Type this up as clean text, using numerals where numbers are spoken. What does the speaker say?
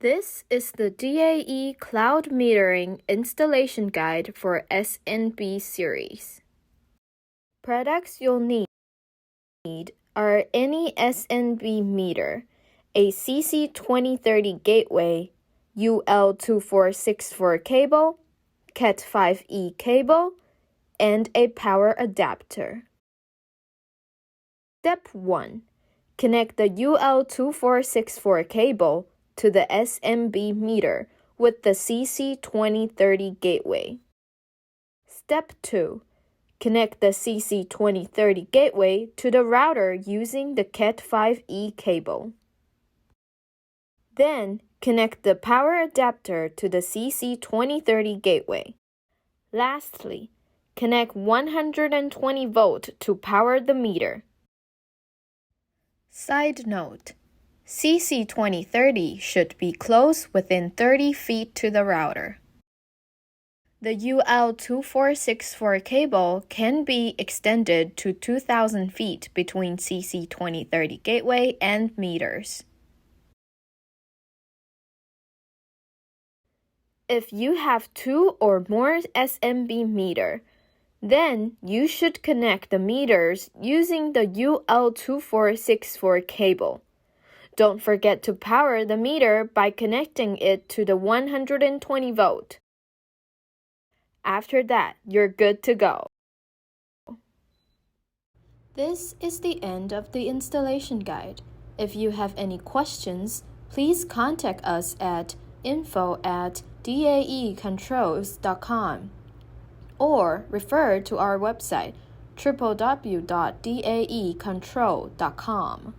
This is the DAE Cloud Metering Installation Guide for SMB Series. Products you'll need are any SMB meter, a CC2030 Gateway, UL2464 cable, Cat5e cable, and a power adapter. Step 1. Connect the UL2464 cable to the SMB meter with the CC2030 Gateway. Step 2. Connect the CC2030 Gateway to the router using the Cat5e cable. Then, connect the power adapter to the CC2030 Gateway. Lastly, connect 120 volt to power the meter. Side note: CC2030 should be close within 30 feet to the router. The UL2464 cable can be extended to 2,000 feet between CC2030 Gateway and meters. If you have 2 or more SMB meter, then you should connect the meters using the UL2464 cable. Don't forget to power the meter by connecting it to the 120 volt. After that, you're good to go. This is the end of the installation guide. If you have any questions, please contact us at info@daecontrols.com or refer to our website www.daecontrol.com.